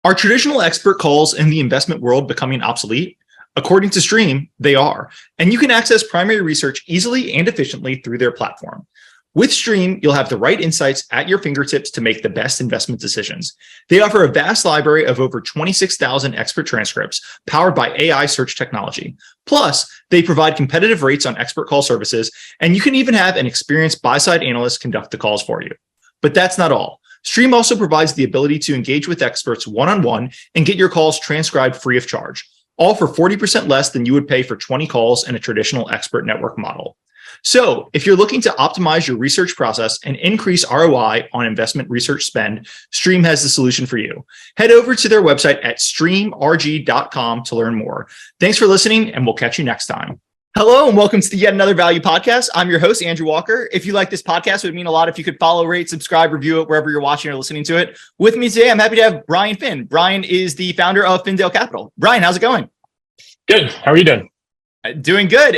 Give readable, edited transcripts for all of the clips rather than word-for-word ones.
Are traditional expert calls in the investment world becoming obsolete? According to Stream, they are, and you can access primary research easily and efficiently through their platform. With Stream, you'll have the right insights at your fingertips to make the best investment decisions. They offer a vast library of over 26,000 expert transcripts powered by AI search technology. Plus, they provide competitive rates on expert call services, and you can even have an experienced buy-side analyst conduct the calls for you. But that's not all. Stream also provides the ability to engage with experts one-on-one and get your calls transcribed free of charge, all for 40% less than you would pay for 20 calls in a traditional expert network model. So if you're looking to optimize your research process and increase ROI on investment research spend, Stream has the solution for you. Head over to their website at streamrg.com to learn more. Thanks for listening, and we'll catch you next time. Hello, and welcome to yet another Value Podcast. I'm your host, Andrew Walker. If you like this podcast, it would mean a lot if you could follow, rate, subscribe, review it wherever you're watching or listening to it. With me today, I'm happy to have Brian Finn. Brian is the founder of Findell Capital. Brian, how's it going? Good. How are you doing? Doing good.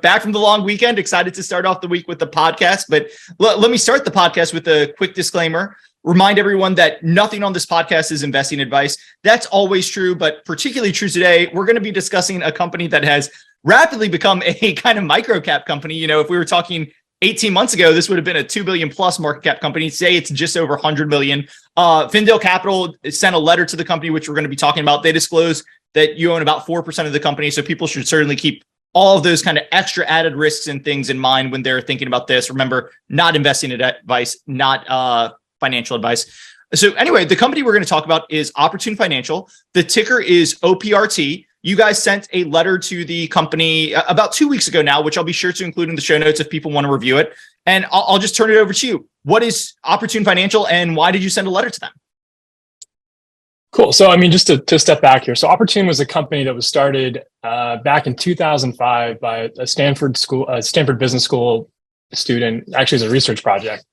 Back from the long weekend, excited to start off the week with the podcast. But let me start the podcast with a quick disclaimer. Remind everyone that nothing on this podcast is investing advice. That's always true, but particularly true today. We're going to be discussing a company that has rapidly become a kind of micro cap company. If we were talking 18 months ago, this would have been a 2 billion plus market cap company. Today, it's just over 100 million. Findell Capital sent a letter to the company, which we're going to be talking about. They disclose that you own about 4% of the company. So people should certainly keep all of those kind of extra added risks and things in mind when they're thinking about this. Remember, not investing advice, not financial advice. So anyway, the company we're going to talk about is Oportun Financial. The ticker is OPRT. You guys sent a letter to the company about 2 weeks ago now, which I'll be sure to include in the show notes if people want to review it. And I'll just turn it over to you. What is Oportun Financial, and why did you send a letter to them? Cool. So, just to step back here. So Oportun was a company that was started back in 2005 by a Stanford Business School student, actually as a research project.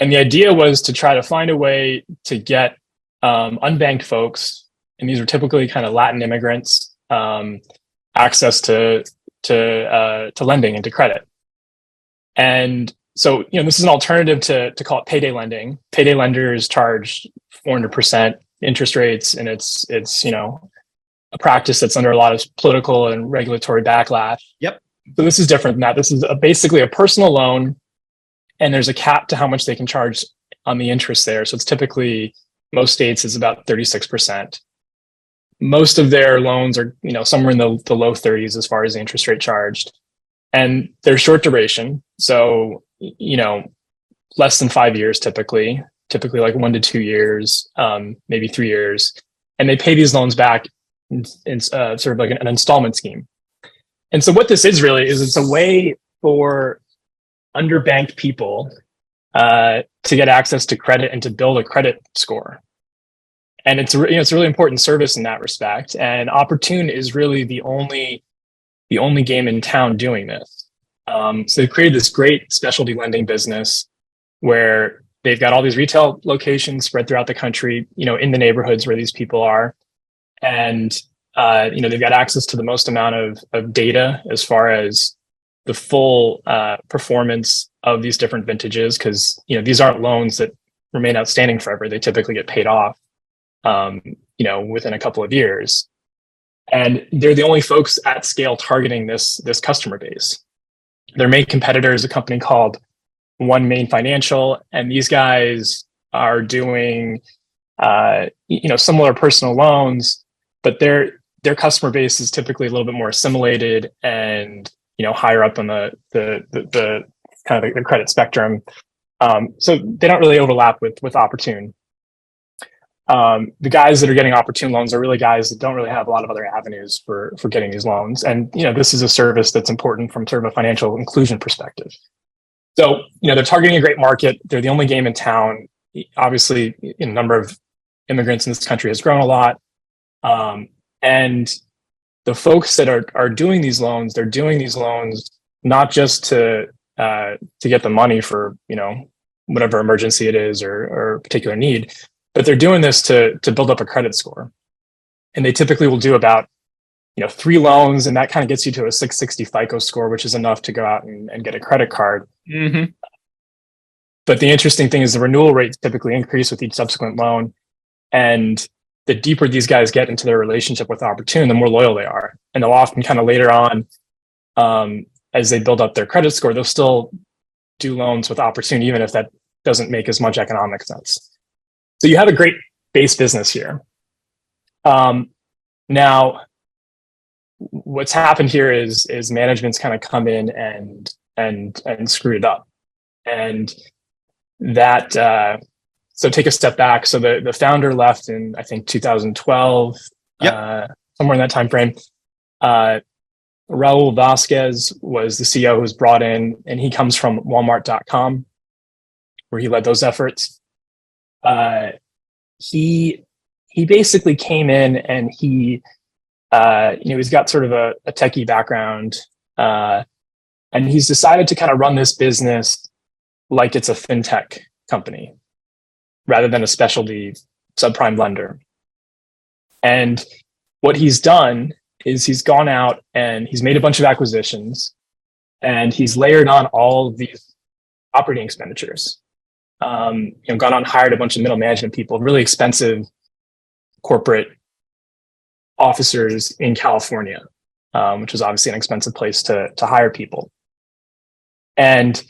And the idea was to try to find a way to get unbanked folks, and these were typically kind of Latin immigrants, access to lending and to credit. And so, this is an alternative to call it payday lending. Payday lenders charge 400% interest rates, and it's a practice that's under a lot of political and regulatory backlash. Yep. So this is different than that. This is basically a personal loan, and there's a cap to how much they can charge on the interest there. So it's typically, most states is about 36%. Most of their loans are, somewhere in the low 30s as far as the interest rate charged. And they're short duration. So, less than 5 years typically like 1 to 2 years, maybe 3 years. And they pay these loans back in sort of like an installment scheme. And so what this is really is it's a way for underbanked people to get access to credit and to build a credit score. And it's a really important service in that respect. And Oportun is really the only game in town doing this. So they've created this great specialty lending business where they've got all these retail locations spread throughout the country, in the neighborhoods where these people are. And, they've got access to the most amount of data as far as the full performance of these different vintages. Because, these aren't loans that remain outstanding forever. They typically get paid off, within a couple of years. And they're the only folks at scale targeting this customer base. Their main competitor is a company called OneMain Financial, and these guys are doing, similar personal loans, but their customer base is typically a little bit more assimilated and higher up on the kind of the credit spectrum. So they don't really overlap with Oportun. The guys that are getting Oportun loans are really guys that don't really have a lot of other avenues for getting these loans, and this is a service that's important from sort of a financial inclusion perspective. So, they're targeting a great market. They're the only game in town. Obviously, the number of immigrants in this country has grown a lot. And the folks that are doing these loans, they're doing these loans not just to get the money for, whatever emergency it is or particular need, but they're doing this to build up a credit score. And they typically will do about 3 loans, and that kind of gets you to a 660 FICO score, which is enough to go out and get a credit card. Mm-hmm. But the interesting thing is the renewal rates typically increase with each subsequent loan. And the deeper these guys get into their relationship with Oportun, the more loyal they are. And they'll often kind of later on, as they build up their credit score, they'll still do loans with Oportun, even if that doesn't make as much economic sense. So you have a great base business here. Now, what's happened here is management's kind of come in and screwed it up. And that, so take a step back. So the founder left in, I think, 2012, somewhere in that time frame. Raul Vasquez was the CEO who was brought in, and he comes from Walmart.com, where he led those efforts. He basically came in and he, he's got sort of a techie background, and he's decided to kind of run this business like it's a fintech company rather than a specialty subprime lender. And what he's done is he's gone out and he's made a bunch of acquisitions, and he's layered on all of these operating expenditures. Gone on and hired a bunch of middle management people, really expensive corporate officers in California, which is obviously an expensive place to hire people. And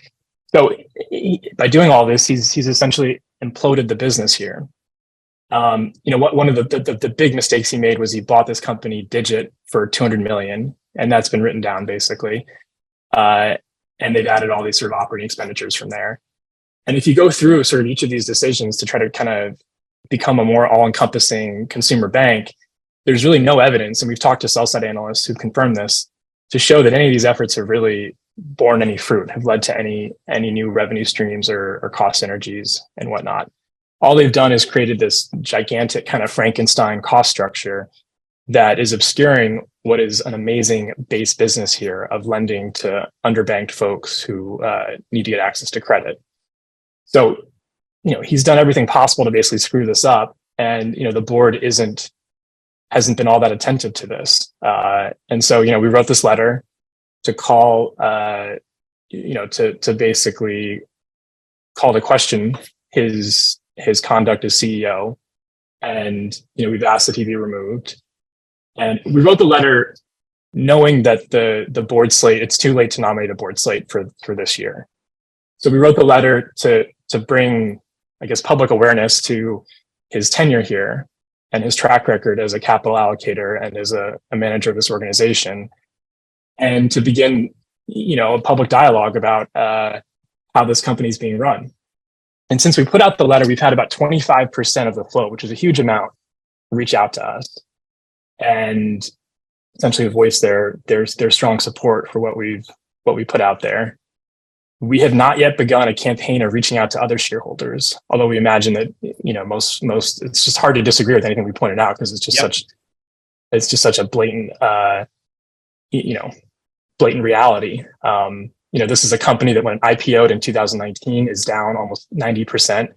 so by doing all this, he's essentially imploded the business here. One of the big mistakes he made was he bought this company Digit for $200 million, and that's been written down basically. And they've added all these sort of operating expenditures from there. And if you go through sort of each of these decisions to try to kind of become a more all-encompassing consumer bank, there's really no evidence, and we've talked to sell-side analysts who've confirmed this, to show that any of these efforts have really borne any fruit, have led to any new revenue streams or cost synergies and whatnot. All they've done is created this gigantic kind of Frankenstein cost structure that is obscuring what is an amazing base business here of lending to underbanked folks who need to get access to credit. So, he's done everything possible to basically screw this up, and the board hasn't been all that attentive to this. And so, we wrote this letter to call, to basically call to question his conduct as CEO, and we've asked that he be removed. And we wrote the letter knowing that the board slate, it's too late to nominate a board slate for this year. So we wrote the letter to bring, I guess, public awareness to his tenure here and his track record as a capital allocator and as a manager of this organization, and to begin, a public dialogue about how this company is being run. And since we put out the letter, we've had about 25% of the float, which is a huge amount, reach out to us and essentially voice their strong support for what we put out there. We have not yet begun a campaign of reaching out to other shareholders, although we imagine that most it's just hard to disagree with anything we pointed out, because it's just such a blatant blatant reality. This is a company that when IPO'd in 2019 is down almost 90%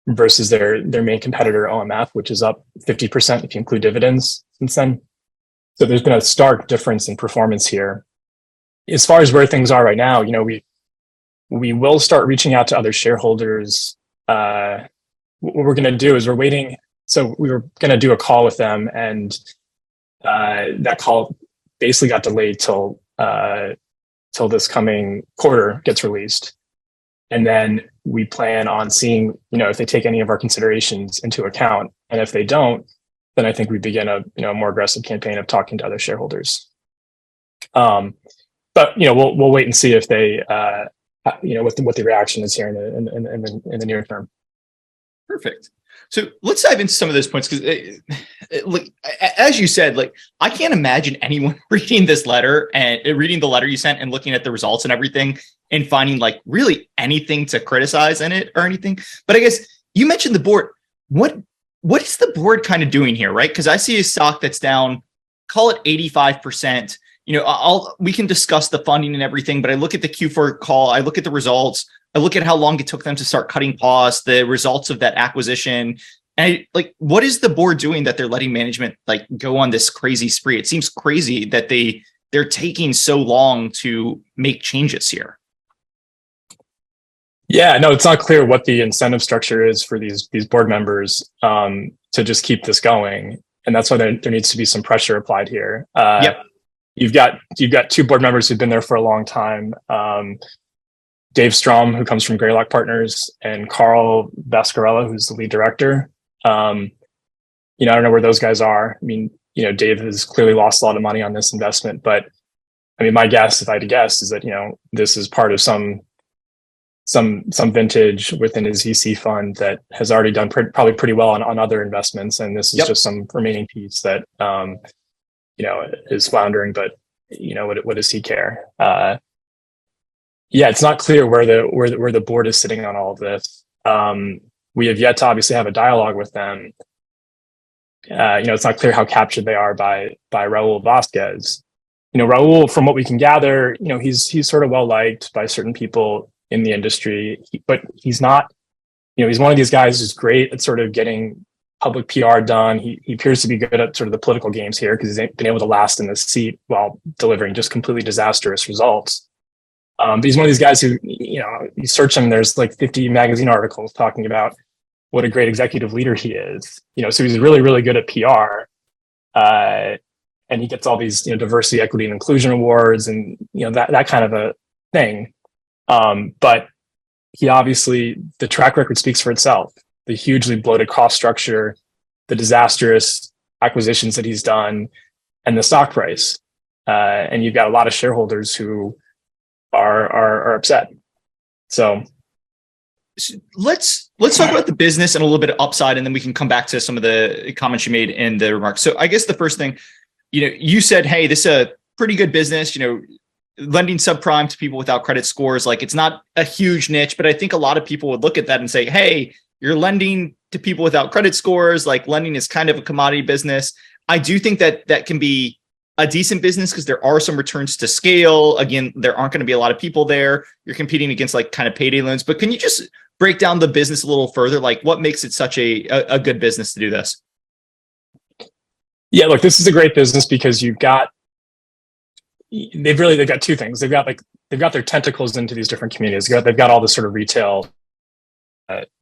versus their main competitor OMF, which is up 50% if you include dividends since then. So there's been a stark difference in performance here. As far as where things are right now, we will start reaching out to other shareholders. What we're going to do is we're waiting. So we were going to do a call with them, and that call basically got delayed till this coming quarter gets released. And then we plan on seeing, if they take any of our considerations into account. And if they don't, then I think we begin a more aggressive campaign of talking to other shareholders. But we'll wait and see if they what the reaction is here in the near term. Perfect. So let's dive into some of those points, because as you said, I can't imagine anyone reading this letter and reading the letter you sent and looking at the results and everything and finding really anything to criticize in it or anything. But I guess you mentioned the board. What is the board kind of doing here, right? Because I see a stock that's down, call it 85%. We can discuss the funding and everything, but I look at the Q4 call, I look at the results, I look at how long it took them to start cutting costs, the results of that acquisition. And what is the board doing that they're letting management go on this crazy spree? It seems crazy that they're taking so long to make changes here. Yeah, no, it's not clear what the incentive structure is for these board members to just keep this going, and that's why there needs to be some pressure applied here. Yep. You've got two board members who've been there for a long time. Dave Strom, who comes from Greylock Partners, and Carl Vascarella, who's the lead director. I don't know where those guys are. I mean, Dave has clearly lost a lot of money on this investment, but I mean, my guess, if I had to guess, is that this is part of some vintage within his VC fund that has already done probably pretty well on other investments, and this is just some remaining piece that is floundering. But what does he care? It's not clear where the board is sitting on all of this. We have yet to obviously have a dialogue with them. It's not clear how captured they are by Raul Vasquez. Raul, from what we can gather, he's sort of well liked by certain people in the industry, but he's not. He's one of these guys who's great at sort of getting public PR done. He appears to be good at sort of the political games here because he's been able to last in this seat while delivering just completely disastrous results. But he's one of these guys who, you search him, there's like 50 magazine articles talking about what a great executive leader he is. So he's really, really good at PR. And he gets all these, diversity, equity, and inclusion awards and, that kind of a thing. But he obviously, the track record speaks for itself. The hugely bloated cost structure, the disastrous acquisitions that he's done, and the stock price. And you've got a lot of shareholders who are upset. So let's talk about the business and a little bit of upside, and then we can come back to some of the comments you made in the remarks. So I guess the first thing, you said, hey, this is a pretty good business, lending subprime to people without credit scores. Like, it's not a huge niche, but I think a lot of people would look at that and say, hey, you're lending to people without credit scores. Like, lending is kind of a commodity business. I do think that can be a decent business because there are some returns to scale. Again, there aren't going to be a lot of people there. You're competing against like kind of payday loans, but can you just break down the business a little further? Like, what makes it such a good business to do this? Yeah, look, this is a great business because they've got two things. They've got their tentacles into these different communities. They've got all this sort of retail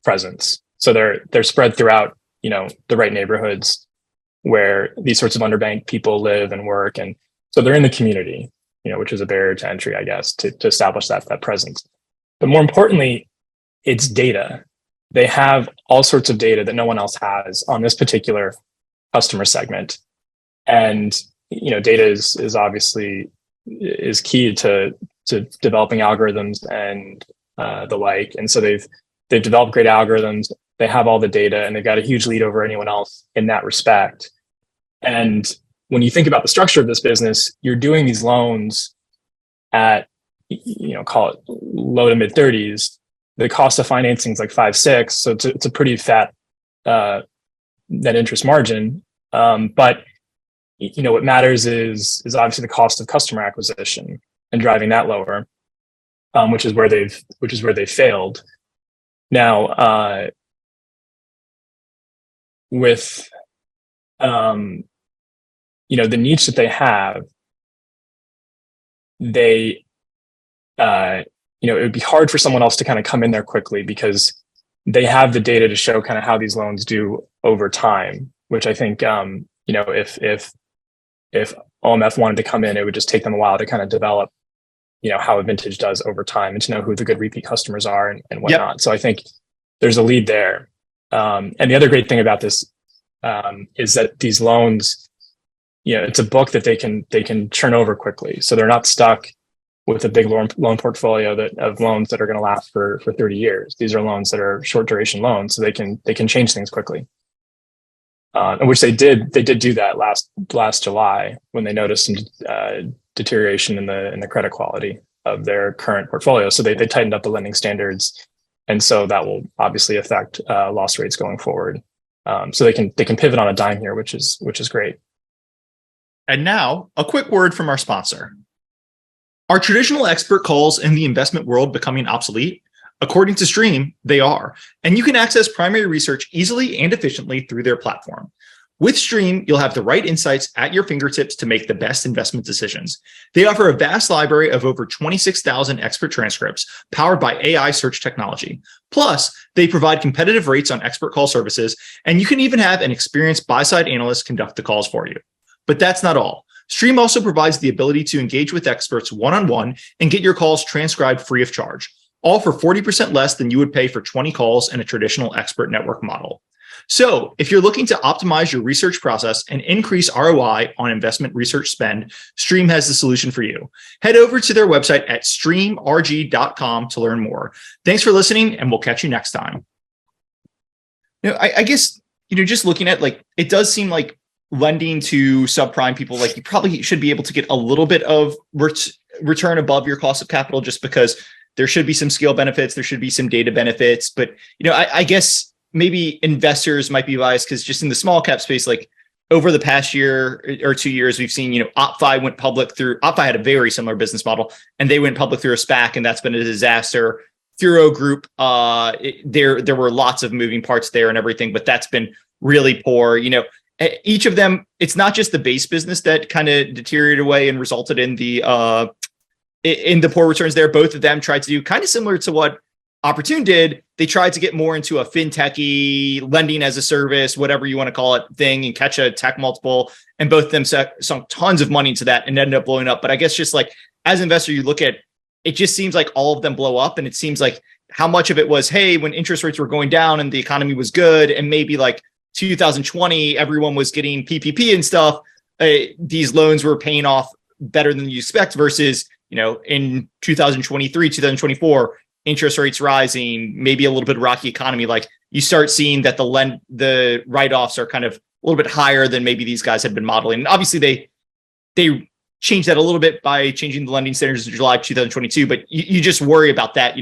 presence. So they're spread throughout, the right neighborhoods where these sorts of underbanked people live and work. And so they're in the community, which is a barrier to entry, I guess, to establish that presence. But more importantly, it's data. They have all sorts of data that no one else has on this particular customer segment. And, data is obviously is key to developing algorithms and the like. And so they've developed great algorithms. They have all the data, and they've got a huge lead over anyone else in that respect. And when you think about the structure of this business, you're doing these loans at, call it low to mid 30s. The cost of financing is like 5-6. So it's a pretty fat net interest margin. But what matters is obviously the cost of customer acquisition and driving that lower, which is where they've failed. Now, with the niche that they have, it would be hard for someone else to kind of come in there quickly because they have the data to show kind of how these loans do over time, which I think, if OMF wanted to come in, it would just take them a while to kind of develop, how a vintage does over time and to know who the good repeat customers are and whatnot. Yep. So I think there's a lead there. And the other great thing about this is that these loans, it's a book that they can churn over quickly. So they're not stuck with a big loan portfolio of loans that are going to last for 30 years. These are loans that are short duration loans, so they can change things quickly. Which they did do that last July when they noticed some deterioration in the credit quality of their current portfolio. So they tightened up the lending standards, and so that will obviously affect loss rates going forward. So they can pivot on a dime here, which is great. And now a quick word from our sponsor. Are traditional expert calls in the investment world becoming obsolete? According to Stream, they are, and you can access primary research easily and efficiently through their platform. With Stream, you'll have the right insights at your fingertips to make the best investment decisions. They offer a vast library of over 26,000 expert transcripts powered by AI search technology. Plus, they provide competitive rates on expert call services, and you can even have an experienced buy-side analyst conduct the calls for you. But that's not all. Stream also provides the ability to engage with experts one-on-one and get your calls transcribed free of charge, all for 40% less than you would pay for 20 calls in a traditional expert network model. So if you're looking to optimize your research process and increase ROI on investment research spend, Stream has the solution for you. Head over to their website at streamrg.com to learn more. Thanks for listening, and we'll catch you next time. I guess, just looking at it does seem like lending to subprime people, you probably should be able to get a little bit of return above your cost of capital, just because there should be some scale benefits, there should be some data benefits. But, I guess maybe investors might be biased because just in the small cap space, over the past year or 2 years, we've seen, OppFi went public through, OppFi had a very similar business model, and they went public through a SPAC, and that's been a disaster. Furo Group, there were lots of moving parts there and everything, but that's been really poor. Each of them, it's not just the base business that kind of deteriorated away and resulted in the poor returns there. Both of them tried to do kind of similar to what Oportun did. They tried to get more into a fintechy lending as a service, whatever you want to call it, thing, and catch a tech multiple. And both of them sunk tons of money into that and ended up blowing up. But I guess just as an investor, you look at it, just seems like all of them blow up. And it seems like how much of it was, hey, when interest rates were going down and the economy was good, and maybe 2020, everyone was getting PPP and stuff. These loans were paying off better than you expect versus, in 2023, 2024, interest rates rising, maybe a little bit of rocky economy. You start seeing that the write-offs are kind of a little bit higher than maybe these guys had been modeling. And obviously they changed that a little bit by changing the lending standards in July 2022, but you just worry about that,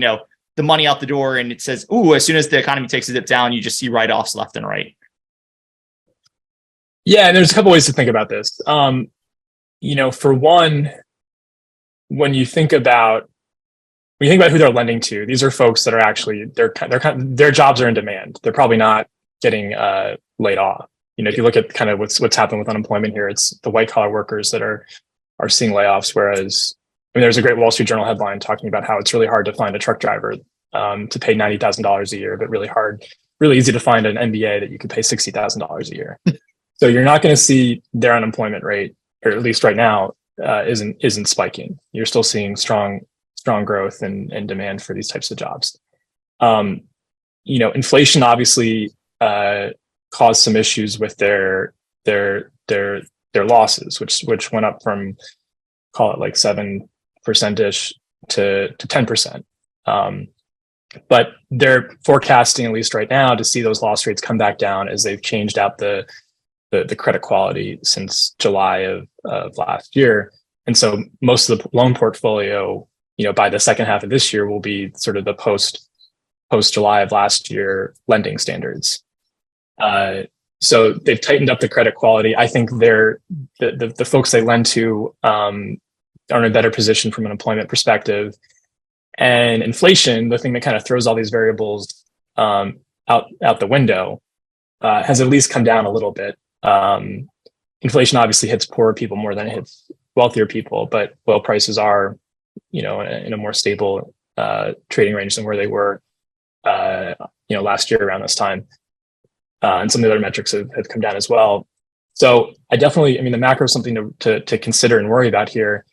the money out the door, and it says, ooh, as soon as the economy takes a dip down, you just see write-offs left and right. Yeah, and there's a couple ways to think about this. For one, when you think about who they're lending to, these are folks that are actually their jobs are in demand. They're probably not getting laid off. If you look at kind of what's happened with unemployment here, it's the white collar workers that are seeing layoffs. Whereas, there's a great Wall Street Journal headline talking about how it's really hard to find a truck driver to pay $90,000 a year, but really easy to find an MBA that you could pay $60,000 a year. So you're not going to see their unemployment rate, or at least right now, isn't spiking. You're still seeing strong growth and demand for these types of jobs. Inflation obviously caused some issues with their losses, which went up from, call it 7%-ish to 10%. But they're forecasting, at least right now, to see those loss rates come back down as they've changed out the credit quality since July of last year. And so most of the loan portfolio, by the second half of this year, will be sort of the post July of last year lending standards. So they've tightened up the credit quality. I think the folks they lend to are in a better position from an employment perspective. And inflation, the thing that kind of throws all these variables out the window, has at least come down a little bit. Inflation obviously hits poorer people more than it hits wealthier people, but oil prices are, in a more stable trading range than where they were, last year around this time. And some of the other metrics have come down as well. So I definitely, the macro is something to consider and worry about here.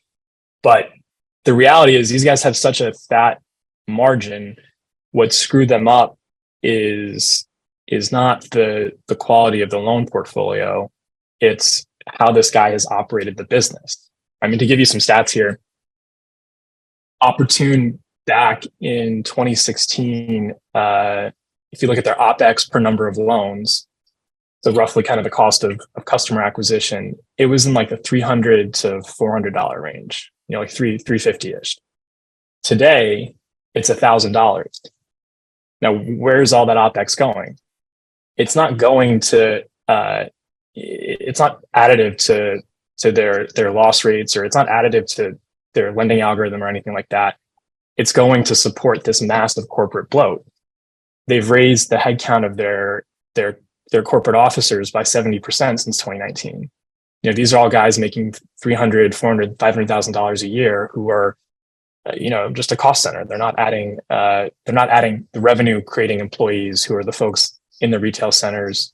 But the reality is these guys have such a fat margin. What screwed them up is not the quality of the loan portfolio. It's how this guy has operated the business. To give you some stats here, Oportun back in 2016, if you look at their OpEx per number of loans, so roughly kind of the cost of customer acquisition, it was in the $300 to $400 range, $350-ish. Today, it's $1,000. Now, where's all that OpEx going? It's not going to, it's not additive to their loss rates, or it's not additive to their lending algorithm or anything like that. It's going to support this massive corporate bloat. They've raised the headcount of their their corporate officers by 70% since 2019. These are all guys making $300,000, $400,000, $500,000 a year who are, just a cost center. They're not adding the revenue creating employees who are the folks in the retail centers,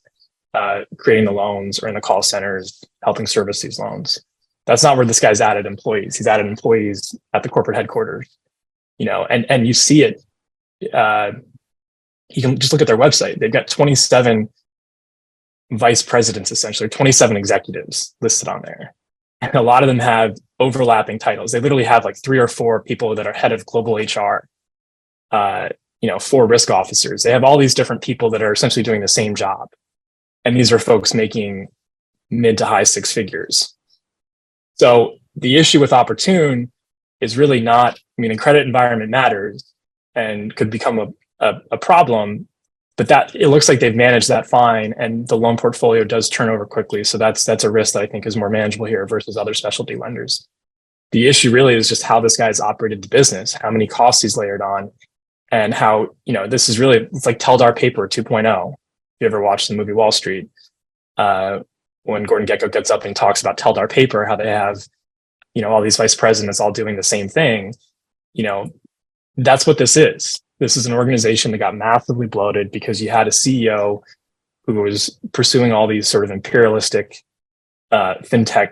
creating the loans, or in the call centers, helping service these loans. That's not where this guy's added employees. He's added employees at the corporate headquarters, and you see it. You can just look at their website. They've got 27 vice presidents, essentially 27 executives listed on there. And a lot of them have overlapping titles. They literally have like 3 or 4 people that are head of global HR, 4 risk officers. They have all these different people that are essentially doing the same job. And these are folks making mid to high 6 figures. So the issue with Oportun is really not, a credit environment matters and could become a problem, but that it looks like they've managed that fine, and the loan portfolio does turn over quickly. So that's a risk that I think is more manageable here versus other specialty lenders. The issue really is just how this guy's operated the business, how many costs he's layered on, and how, this is really, it's like Tell Our Paper 2.0. If you ever watched the movie Wall Street, when Gordon Gekko gets up and talks about Tell Our Paper, how they have, all these vice presidents all doing the same thing, that's what this is. This is an organization that got massively bloated because you had a CEO who was pursuing all these sort of imperialistic fintech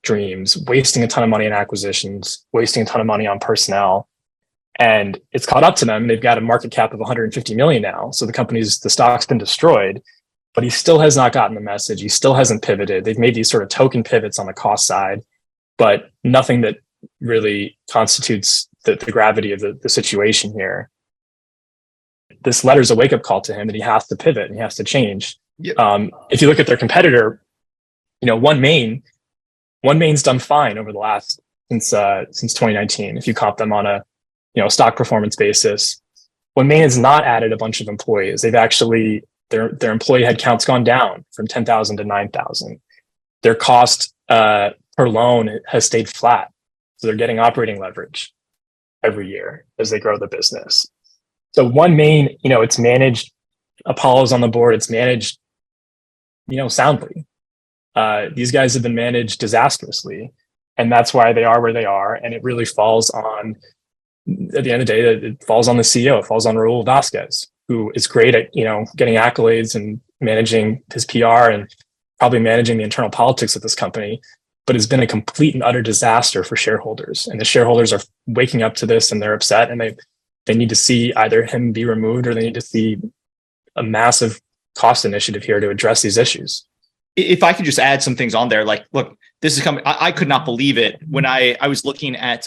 dreams, wasting a ton of money on acquisitions, wasting a ton of money on personnel. And it's caught up to them. They've got a market cap of 150 million now. So the stock's been destroyed, but he still has not gotten the message. He still hasn't pivoted. They've made these sort of token pivots on the cost side, but nothing that really constitutes the gravity of the situation here. This letter is a wake-up call to him that he has to pivot and he has to change. Yep. If you look at their competitor, OneMain's done fine over the last since 2019. If you comp them on a stock performance basis, OneMain has not added a bunch of employees. They've actually their employee headcount's gone down from 10,000 to 9,000. Their cost per loan has stayed flat, so they're getting operating leverage every year as they grow the business. So OneMain, it's managed. Apollo's on the board. It's managed, soundly. These guys have been managed disastrously, and that's why they are where they are. And it really falls on, at the end of the day, it falls on the CEO. It falls on Raul Vasquez, who is great at, getting accolades and managing his PR and probably managing the internal politics of this company, but has been a complete and utter disaster for shareholders. And the shareholders are waking up to this and they're upset, and they need to see either him be removed or they need to see a massive cost initiative here to address these issues. If I could just add some things on there, like, look, this is coming. I could not believe it when I was looking at,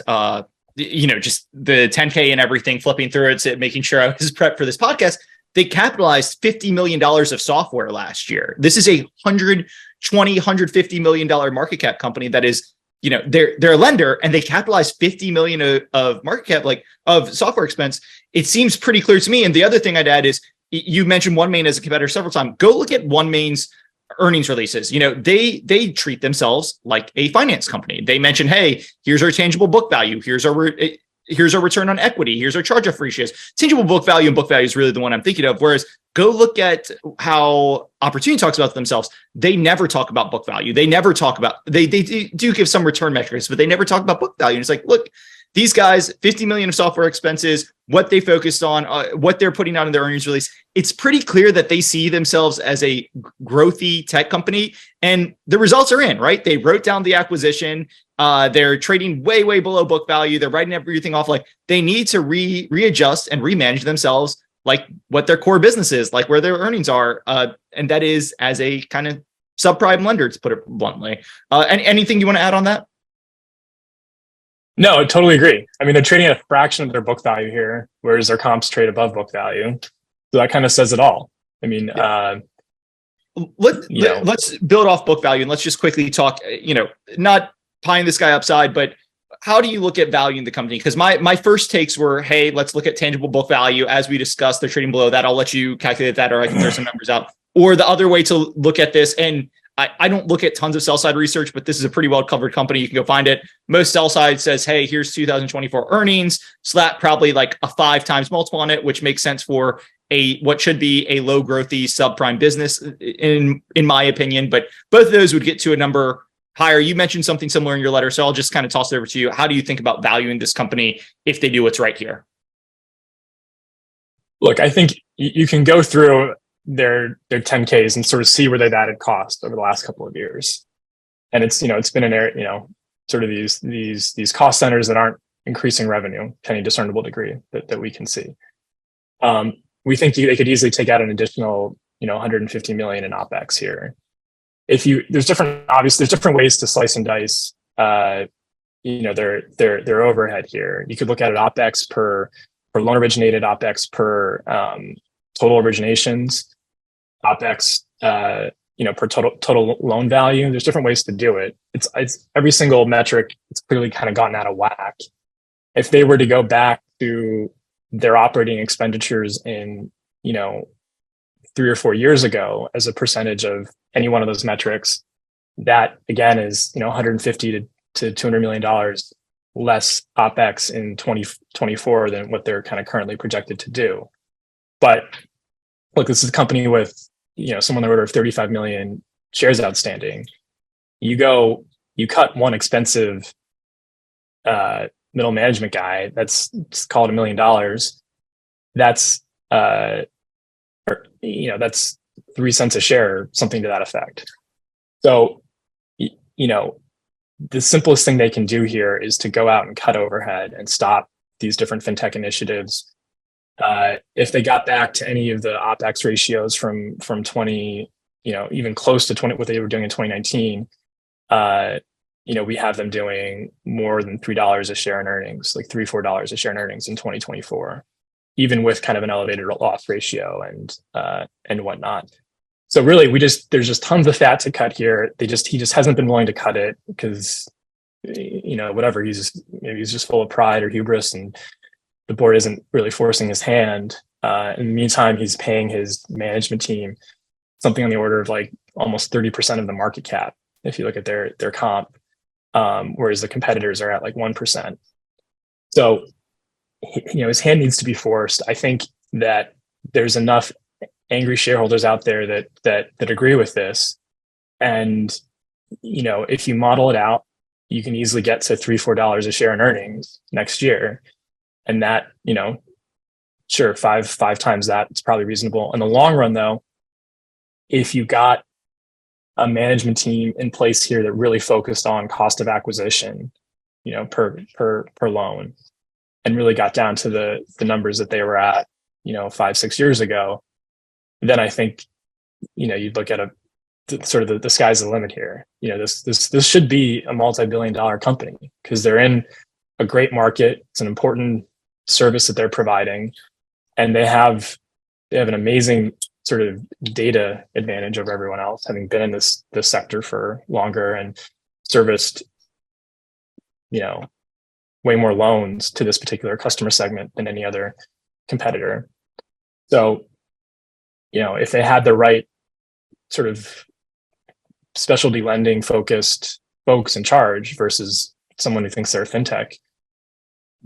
just the 10K and everything, flipping through it, making sure I was prepped for this podcast. They capitalized $50 million of software last year. This is a $150 million market cap company that is, they're a lender, and they capitalized $50 million of market cap, like of software expense. It seems pretty clear to me. And the other thing I'd add is, you mentioned OneMain as a competitor several times. Go look at OneMain's earnings releases. They treat themselves like a finance company. They mention, hey, here's our tangible book value. Here's our return on equity. Here's our charge-off ratios. Tangible book value and book value is really the one I'm thinking of. Whereas go look at how Oportun talks about themselves. They never talk about book value. They never talk about, they do give some return metrics, but they never talk about book value. And it's like, look, these guys, 50 million of software expenses, what they focused on, what they're putting out in their earnings release. It's pretty clear that they see themselves as a growthy tech company, and the results are in, right? They wrote down the acquisition. They're trading way, way below book value. They're writing everything off. Like, they need to readjust and remanage themselves, like what their core business is, like where their earnings are. And that is as a kind of subprime lender, to put it bluntly. Anything you want to add on that? No, I totally agree. They're trading at a fraction of their book value here, whereas their comps trade above book value. So that kind of says it all. Let's build off book value, and let's just quickly talk, not pieing this guy upside, but how do you look at valuing the company? Because my first takes were, hey, let's look at tangible book value. As we discussed, they're trading below that. I'll let you calculate that, or I can throw some numbers out. Or the other way to look at this, and I don't look at tons of sell side research, but this is a pretty well covered company. You can go find it. Most sell side says, hey, here's 2024 earnings. So that probably like a 5 times multiple on it, which makes sense for what should be a low growthy subprime business in my opinion, but both of those would get to a number higher. You mentioned something similar in your letter, so I'll just kind of toss it over to you. How do you think about valuing this company if they do what's right here? Look, I think you can go through their 10Ks and sort of see where they've added cost over the last couple of years. And it's been an area, sort of these cost centers that aren't increasing revenue to any discernible degree that we can see. We think they could easily take out an additional, 150 million in OpEx here. There's different ways to slice and dice, their overhead here. You could look at it OpEx per loan originated, OpEx per total originations, OpEx, per total loan value. There's different ways to do it. It's every single metric. It's clearly kind of gotten out of whack. If they were to go back to their operating expenditures in, 3 or 4 years ago as a percentage of any one of those metrics, that again is, 150 to $200 million less OpEx in 2024 than what they're kind of currently projected to do. But look, this is a company with, someone on the order of 35 million shares outstanding. You cut one expensive middle management guy, that's called $1 million. That's that's 3 cents a share, something to that effect. So, the simplest thing they can do here is to go out and cut overhead and stop these different fintech initiatives. If they got back to any of the OpEx ratios from 20, even close to 20, what they were doing in 2019, we have them doing more than $3 a share in earnings, like $3-4 a share in earnings in 2024, even with kind of an elevated loss ratio and whatnot. So really, there's just tons of fat to cut here. He just hasn't been willing to cut it because, whatever, maybe he's just full of pride or hubris, and the board isn't really forcing his hand. In the meantime, he's paying his management team something on the order of like almost 30% of the market cap, if you look at their comp, whereas the competitors are at like 1%. So, his hand needs to be forced. I think that there's enough angry shareholders out there that agree with this. And, if you model it out, you can easily get to $3-4 a share in earnings next year. And that, sure, five times that, it's probably reasonable. In the long run, though, if you got a management team in place here that really focused on cost of acquisition, per loan, and really got down to the numbers that they were at, 5-6 years ago, then I think, you'd look at the sky's the limit here. This should be a multi-billion-dollar company because they're in a great market. It's an important service that they're providing, and they have an amazing sort of data advantage over everyone else, having been in this sector for longer and serviced, way more loans to this particular customer segment than any other competitor. So, if they had the right sort of specialty lending focused folks in charge versus someone who thinks they're a fintech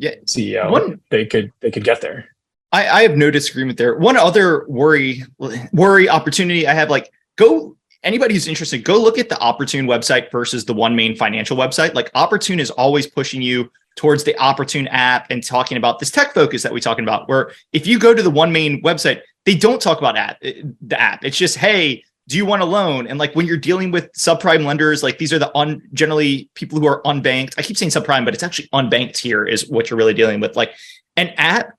CEO, they could get there. I have no disagreement there. One other worry opportunity I have, anybody who's interested, go look at the Oportun website versus the OneMain Financial website. Like, Oportun is always pushing you towards the Oportun app and talking about this tech focus that we're talking about, where if you go to the OneMain website, they don't talk about the app. It's just, hey, do you want a loan? And when you're dealing with subprime lenders, these are generally people who are unbanked. I keep saying subprime, but it's actually unbanked here is what you're really dealing with. An app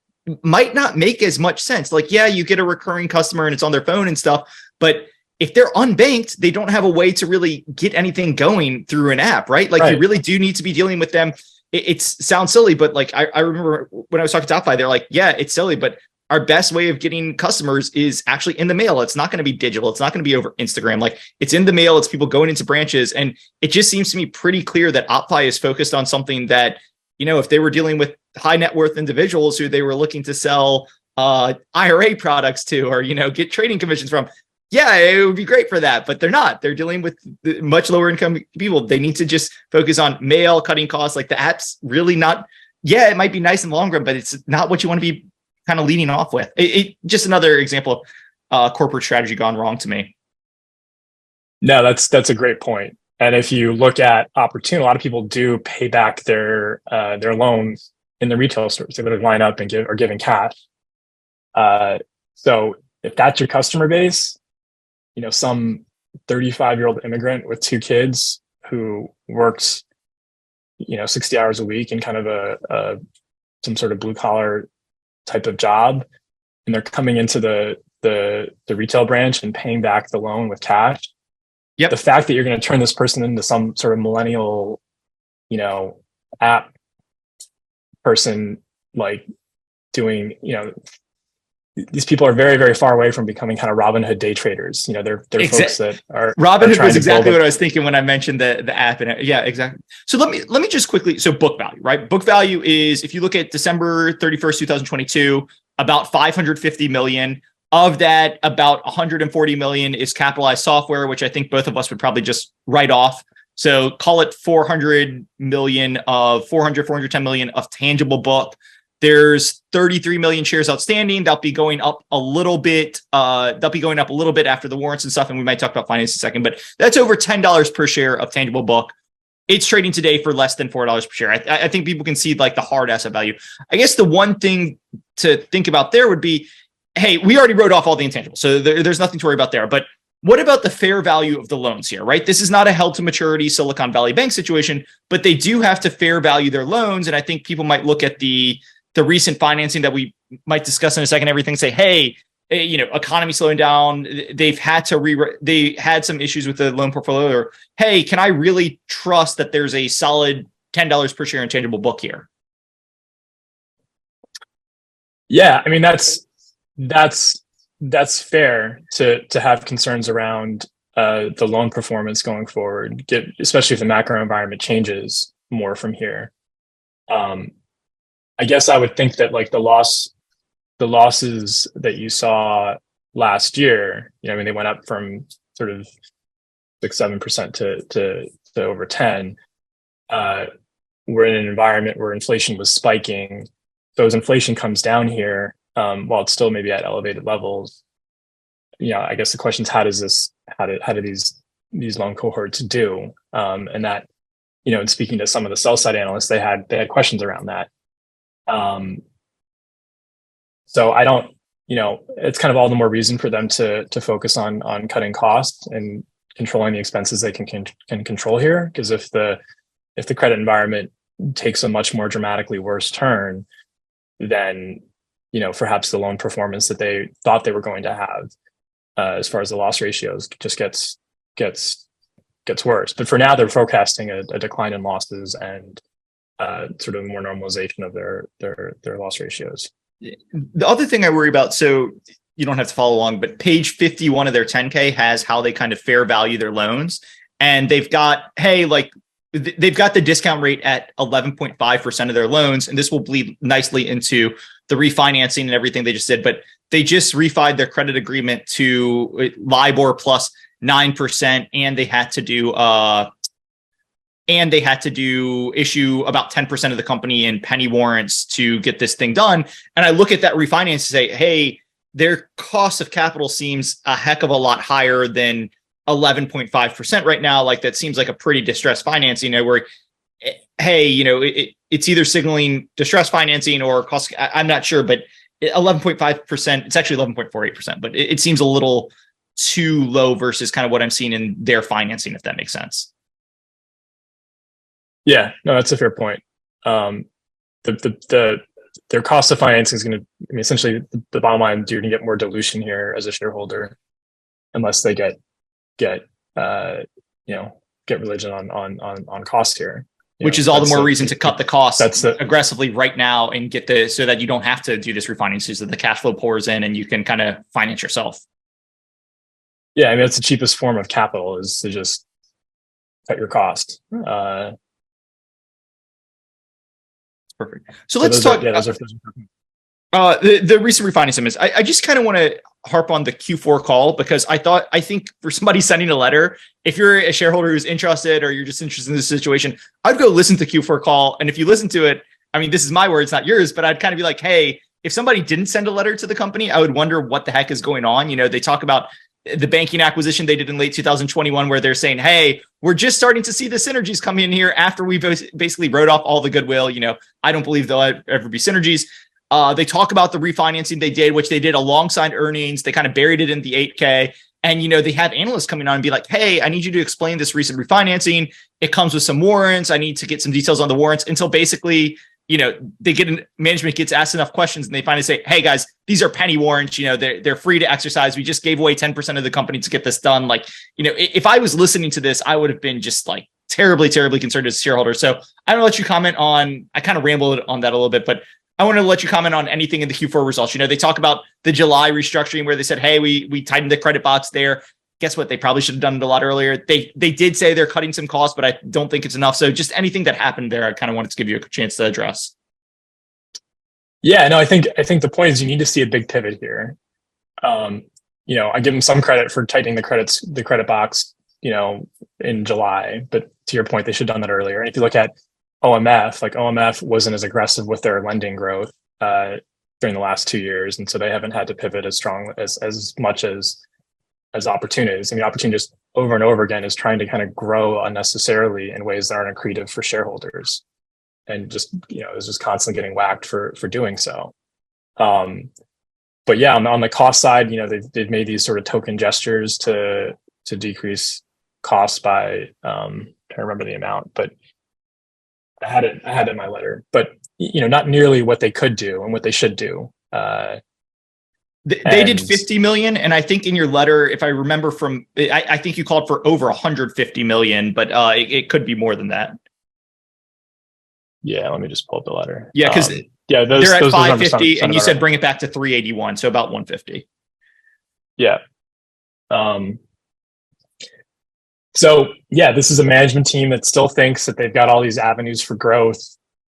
might not make as much sense. You get a recurring customer and it's on their phone and stuff, but if they're unbanked, they don't have a way to really get anything going through an app, right? Right. You really do need to be dealing with them. It sounds silly, but I remember when I was talking to Alpha, they're like, yeah, it's silly, but our best way of getting customers is actually in the mail. It's not going to be digital. It's not going to be over Instagram. It's in the mail. It's people going into branches. And it just seems to me pretty clear that OppFi is focused on something that, if they were dealing with high net worth individuals who they were looking to sell IRA products to, or, get trading commissions from, yeah, it would be great for that, but they're not. They're dealing with much lower income people. They need to just focus on mail, cutting costs. The app's really not, it might be nice in the long run, but it's not what you want to be kind of leading off with. Just another example of corporate strategy gone wrong to me. No, that's a great point. And if you look at Oportun, a lot of people do pay back their loans in the retail stores. They literally line up and are giving cash. So if that's your customer base, some 35-year-old immigrant with 2 kids who works, 60 hours a week in kind of some sort of blue collar type of job, and they're coming into the retail branch and paying back the loan with cash. Yep. The fact that you're going to turn this person into some sort of millennial, app person, like doing, these people are very, very far away from becoming kind of Robin Hood day traders. They're folks that are Robin Hood was exactly what I was thinking when I mentioned the app. And yeah, exactly. So let me just quickly. So book value, right? Book value is, if you look at December 31st, 2022, about 550 million. Of that, about 140 million is capitalized software, which I think both of us would probably just write off. So call it 410 million of tangible book. There's 33 million shares outstanding. That'll be going up a little bit. After the warrants and stuff. And we might talk about finance in a second, but that's over $10 per share of tangible book. It's trading today for less than $4 per share. I think people can see like the hard asset value. I guess the one thing to think about there would be, hey, we already wrote off all the intangibles, so there's nothing to worry about there. But what about the fair value of the loans here, right? This is not a held to maturity Silicon Valley Bank situation, but they do have to fair value their loans. And I think people might look at the recent financing that we might discuss in a second, everything, say, hey, economy slowing down. They had some issues with the loan portfolio. Or, hey, can I really trust that there's a solid $10 per share intangible book here? Yeah, I mean, that's fair to have concerns around the loan performance going forward, especially if the macro environment changes more from here. I guess I would think that like the losses that you saw last year, they went up from sort of 6-7% to over 10. We're in an environment where inflation was spiking. So as inflation comes down here, while it's still maybe at elevated levels, I guess the question is, how do these loan cohorts do? And that, in speaking to some of the sell side analysts, they had questions around that. So I don't, it's kind of all the more reason for them to focus on cutting costs and controlling the expenses they can control here. Because if the credit environment takes a much more dramatically worse turn, then perhaps the loan performance that they thought they were going to have, as far as the loss ratios, just gets worse. But for now, they're forecasting a decline in losses and sort of more normalization of their loss ratios. The other thing I worry about, so you don't have to follow along, but page 51 of their 10K has how they kind of fair value their loans, and they've got they've got the discount rate at 11.5% of their loans, and this will bleed nicely into the refinancing and everything they just did. But they just refied their credit agreement to LIBOR plus 9%, and they had to issue about 10% of the company in penny warrants to get this thing done. And I look at that refinance and say, hey, their cost of capital seems a heck of a lot higher than 11.5% right now. Like, that seems like a pretty distressed financing, where, hey, it's either signaling distressed financing or cost. I'm not sure, but 11.5%, it's actually 11.48%, but it seems a little too low versus kind of what I'm seeing in their financing, if that makes sense. Yeah, no, that's a fair point. Their cost of financing is going to, essentially the bottom line, you're going to get more dilution here as a shareholder, unless they get religion on cost here. Which is all the more reason to cut the costs aggressively right now and get so that you don't have to do this refinancing, so that the cash flow pours in and you can kind of finance yourself. Yeah, that's the cheapest form of capital, is to just cut your cost. Perfect. So let's talk. The recent refinancing is. I just kind of want to harp on the Q4 call, because I think for somebody sending a letter, if you're a shareholder who's interested, or you're just interested in this situation, I'd go listen to Q4 call. And if you listen to it, this is my words, not yours, but I'd kind of be like, hey, if somebody didn't send a letter to the company, I would wonder what the heck is going on. They talk about the banking acquisition they did in late 2021, where they're saying, hey, we're just starting to see the synergies come in here after we basically wrote off all the goodwill. I don't believe there'll ever be synergies. They talk about the refinancing they did, which they did alongside earnings. They kind of buried it in the 8K. And, they have analysts coming on and be like, hey, I need you to explain this recent refinancing. It comes with some warrants. I need to get some details on the warrants, until basically, management gets asked enough questions and they finally say, hey guys, these are penny warrants. They're free to exercise. We just gave away 10% of the company to get this done. If I was listening to this, I would have been just terribly, terribly concerned as a shareholder. So I'm going to let you comment on, I kind of rambled on that a little bit, but I want to let you comment on anything in the Q4 results. They talk about the July restructuring where they said, hey, we tightened the credit box there. Guess what? They probably should have done it a lot earlier. They did say they're cutting some costs, but I don't think it's enough. So just anything that happened there, I kind of wanted to give you a chance to address. Yeah, no, I think the point is you need to see a big pivot here. I give them some credit for tightening the credit box, in July, but to your point, they should have done that earlier. And if you look at OMF wasn't as aggressive with their lending growth during the last 2 years, and so they haven't had to pivot as strong as much as Oportun is. Oportun just over and over again is trying to kind of grow unnecessarily in ways that aren't accretive for shareholders, and just is just constantly getting whacked for doing so. But yeah, on the cost side, they've made these sort of token gestures to decrease costs by I can't remember the amount, but I had it in my letter, but not nearly what they could do and what they should do. They did 50 million, and I think in your letter, if I remember I think you called for over 150 million, but it could be more than that. Yeah, let me just pull up the letter. Yeah, because they're at 550, and you said bring it back to 381, so about 150. Yeah. So yeah, this is a management team that still thinks that they've got all these avenues for growth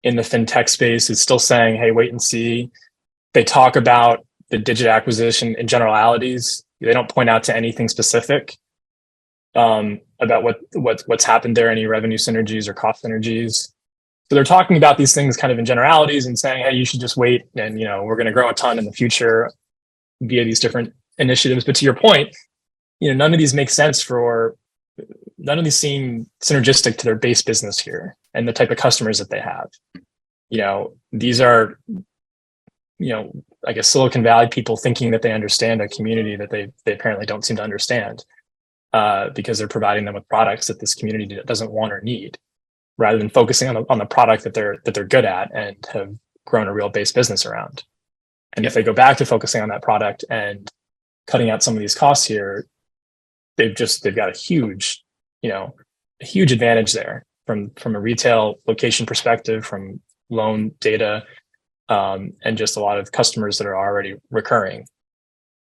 in the fintech space. It's still saying, hey, wait and see. They talk about the digit acquisition in generalities. They don't point out to anything specific about what's happened there, any revenue synergies or cost synergies. So they're talking about these things kind of in generalities and saying, hey, you should just wait, and we're going to grow a ton in the future via these different initiatives. But to your point, none of these make sense none of these seem synergistic to their base business here and the type of customers that they have. These are, I guess, Silicon Valley people thinking that they understand a community that they apparently don't seem to understand, because they're providing them with products that this community doesn't want or need, rather than focusing on the product that they're good at and have grown a real base business around. And if they go back to focusing on that product and cutting out some of these costs here, they've got a huge advantage there from a retail location perspective, from loan data, and just a lot of customers that are already recurring.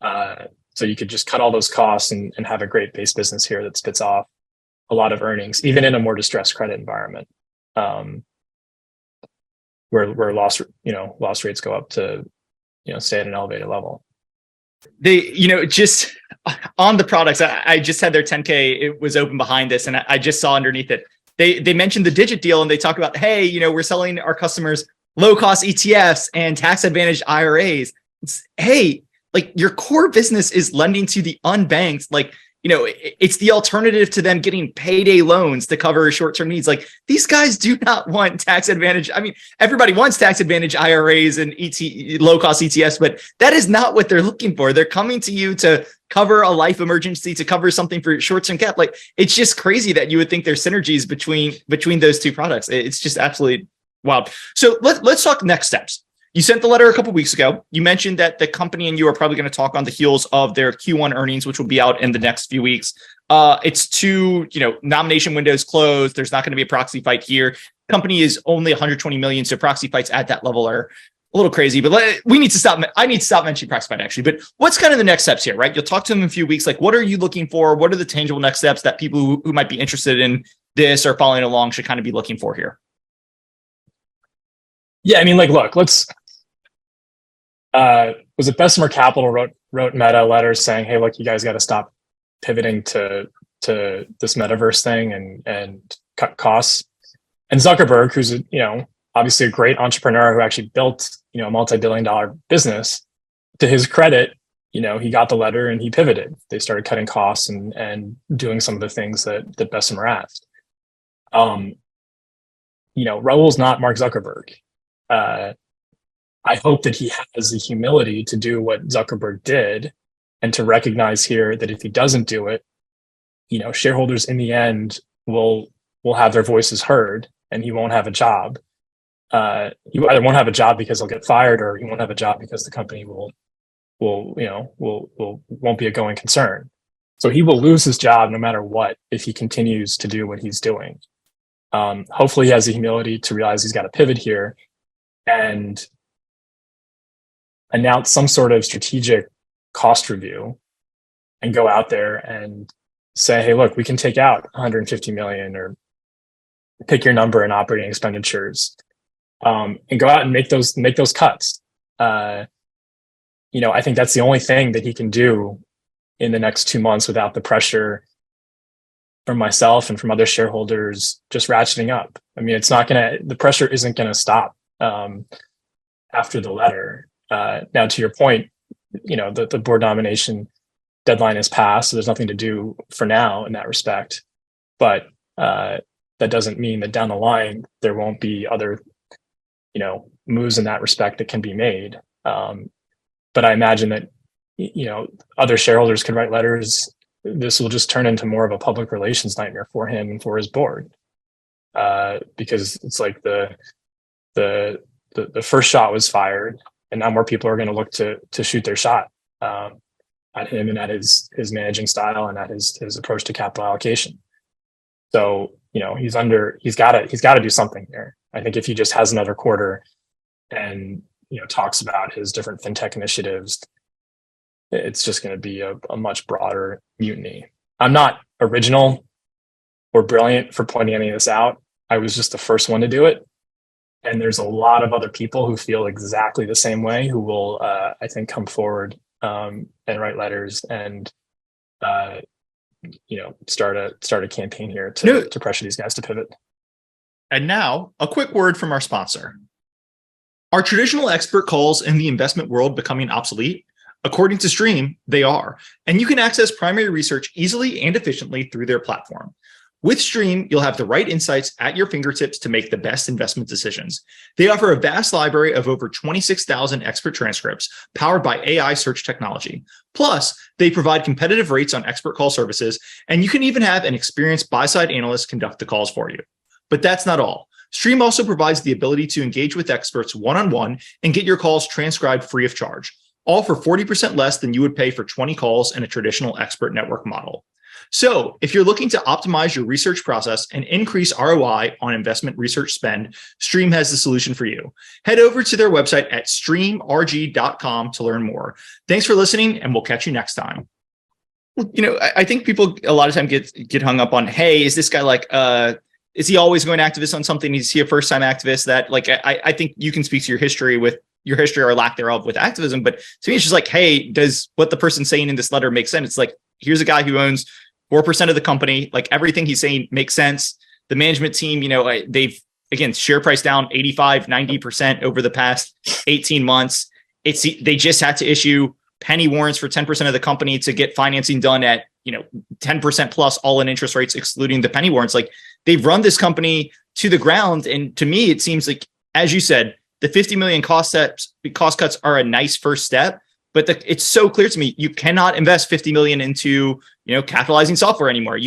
So you could just cut all those costs and have a great base business here that spits off a lot of earnings, even in a more distressed credit environment, where loss rates go up to stay at an elevated level. They, just on the products, I just had their 10K. It was open behind this, and I just saw underneath it. They mentioned the digit deal, and they talk about, hey, we're selling our customers low cost ETFs and tax advantaged IRAs. Hey, your core business is lending to the unbanked. It's the alternative to them getting payday loans to cover short-term needs. These guys do not want tax advantage. Everybody wants tax advantage IRAs and low-cost ETFs, but that is not what they're looking for. They're coming to you to cover a life emergency, to cover something for short-term cap. It's just crazy that you would think there's synergies between those two products. It's just absolutely wild. So let's talk next steps. You sent the letter a couple of weeks ago. You mentioned that the company and you are probably going to talk on the heels of their Q1 earnings, which will be out in the next few weeks. It's two, nomination windows closed. There's not going to be a proxy fight here. Company is only 120 million, so proxy fights at that level are a little crazy. But we need to stop. I need to stop mentioning proxy fight actually. But what's kind of the next steps here, right? You'll talk to them in a few weeks. What are you looking for? What are the tangible next steps that people who might be interested in this or following along should kind of be looking for here? Yeah, look, let's. Was it Bessemer Capital wrote Meta letters saying, hey, look, you guys got to stop pivoting to this metaverse thing and cut costs. And Zuckerberg, who's obviously a great entrepreneur who actually built, a multi-billion-dollar business. To his credit, he got the letter and he pivoted. They started cutting costs and doing some of the things that Bessemer asked. Raul's not Mark Zuckerberg. I hope that he has the humility to do what Zuckerberg did and to recognize here that if he doesn't do it, shareholders in the end will have their voices heard and he won't have a job. He either won't have a job because he'll get fired, or he won't have a job because the company won't be a going concern. So he will lose his job no matter what if he continues to do what he's doing. Hopefully he has the humility to realize he's got to pivot here and announce some sort of strategic cost review and go out there and say, hey, look, we can take out 150 million, or pick your number in operating expenditures, and go out and make those cuts. I think that's the only thing that he can do in the next 2 months without the pressure from myself and from other shareholders just ratcheting up. I mean, the pressure isn't going to stop after the letter. Now, to your point, the board nomination deadline has passed, so there's nothing to do for now in that respect. But that doesn't mean that down the line there won't be other, moves in that respect that can be made. But I imagine that, other shareholders could write letters. This will just turn into more of a public relations nightmare for him and for his board, because it's like the first shot was fired, and now more people are going to look to shoot their shot at him and at his managing style and at his approach to capital allocation. So he's got to do something here. I think if he just has another quarter and talks about his different fintech initiatives, it's just going to be a much broader mutiny. I'm not original or brilliant for pointing any of this out. I was just the first one to do it. And there's a lot of other people who feel exactly the same way, who will, I think, come forward and write letters and, start a campaign here to pressure these guys to pivot. And now, a quick word from our sponsor. Are traditional expert calls in the investment world becoming obsolete? According to Stream, they are, and you can access primary research easily and efficiently through their platform. With Stream, you'll have the right insights at your fingertips to make the best investment decisions. They offer a vast library of over 26,000 expert transcripts powered by AI search technology. Plus, they provide competitive rates on expert call services, and you can even have an experienced buy-side analyst conduct the calls for you. But that's not all. Stream also provides the ability to engage with experts one-on-one and get your calls transcribed free of charge, all for 40% less than you would pay for 20 calls in a traditional expert network model. So if you're looking to optimize your research process and increase ROI on investment research spend, Stream has the solution for you. Head over to their website at streamrg.com to learn more. Thanks for listening, and we'll catch you next time. I think people a lot of time get hung up on, hey, is this guy is he always going activist on something? Is he a first-time activist? That I think you can speak to your history or lack thereof with activism, but to me, it's just like, hey, does what the person's saying in this letter make sense? It's like, here's a guy who owns 4% of the company. Like, everything he's saying makes sense. The management team, they've, again, share price down 85-90% over the past 18 months. They just had to issue penny warrants for 10% of the company to get financing done at 10% plus all-in interest rates, excluding the penny warrants. Like, they've run this company to the ground. And to me, it seems like, as you said, the 50 million cost cuts are a nice first step. But it's so clear to me, you cannot invest 50 million into capitalizing software anymore.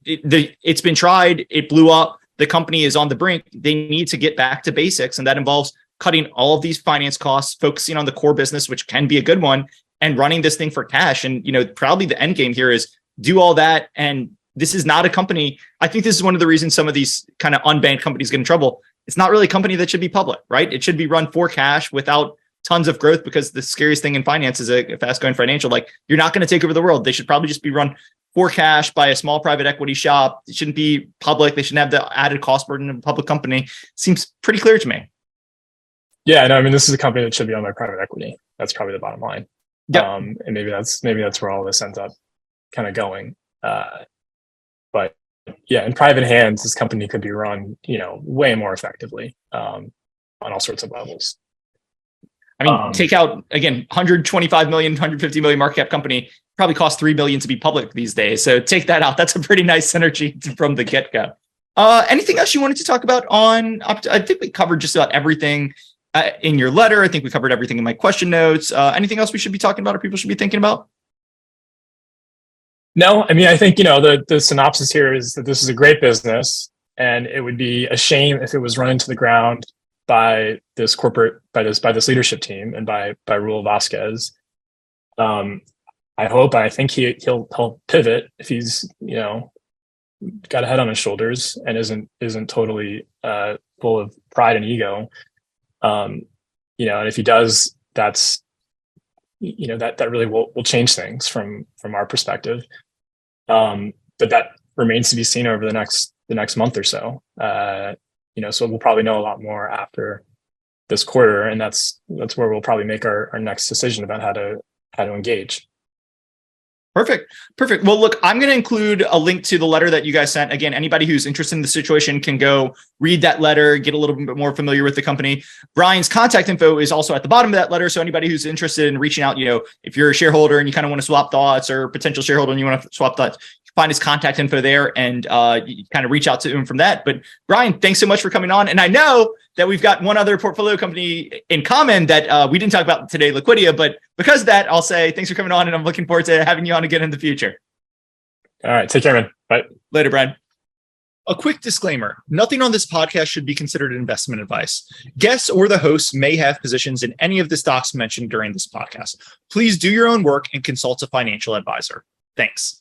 It's been tried. It blew up. The company is on the brink. They need to get back to basics, and that involves cutting all of these finance costs, focusing on the core business, which can be a good one, and running this thing for cash. And probably the end game here is do all that. And this is not a company. I think this is one of the reasons some of these kind of unbanked companies get in trouble. It's not really a company that should be public, right? It should be run for cash without tons of growth, because the scariest thing in finance is a fast-going financial. Like, you're not going to take over the world. They should probably just be run for cash by a small private equity shop. It shouldn't be public. They shouldn't have the added cost burden of a public company. Seems pretty clear to me. Yeah, no, I mean, this is a company that should be owned by private equity. That's probably the bottom line. Yep. And maybe that's where all this ends up kind of going. But yeah, in private hands, this company could be run, way more effectively. all sorts of levels. I mean, take out, again, 125 million, 150 million market cap company, probably cost 3 billion to be public these days. So take that out. That's a pretty nice synergy from the get-go. Anything else you wanted to talk about on, I think we covered just about everything in your letter. I think we covered everything in my question notes. Anything else we should be talking about or people should be thinking about? No, I mean, I think, the synopsis here is that this is a great business, and it would be a shame if it was run into the ground by this leadership team and by Raul Vasquez. I hope, and I think he'll pivot if he's, got a head on his shoulders and isn't totally full of pride and ego. And if he does, that's, that really will change things from our perspective. But that remains to be seen over the next month or so. So we'll probably know a lot more after this quarter, and that's where we'll probably make our next decision about how to engage. Perfect. Well, look, I'm going to include a link to the letter that you guys sent. Again, anybody who's interested in the situation can go read that letter, get a little bit more familiar with the company. Brian's contact info is also at the bottom of that letter. So anybody who's interested in reaching out, if you're a shareholder and you kind of want to swap thoughts, or potential shareholder and you want to swap thoughts, find his contact info there and you kind of reach out to him from that. But Brian, thanks so much for coming on. And I know that we've got one other portfolio company in common that we didn't talk about today, Liquidia, but because of that, I'll say thanks for coming on, and I'm looking forward to having you on again in the future. All right. Take care, man. Bye. Later, Brian. A quick disclaimer: nothing on this podcast should be considered investment advice. Guests or the hosts may have positions in any of the stocks mentioned during this podcast. Please do your own work and consult a financial advisor. Thanks.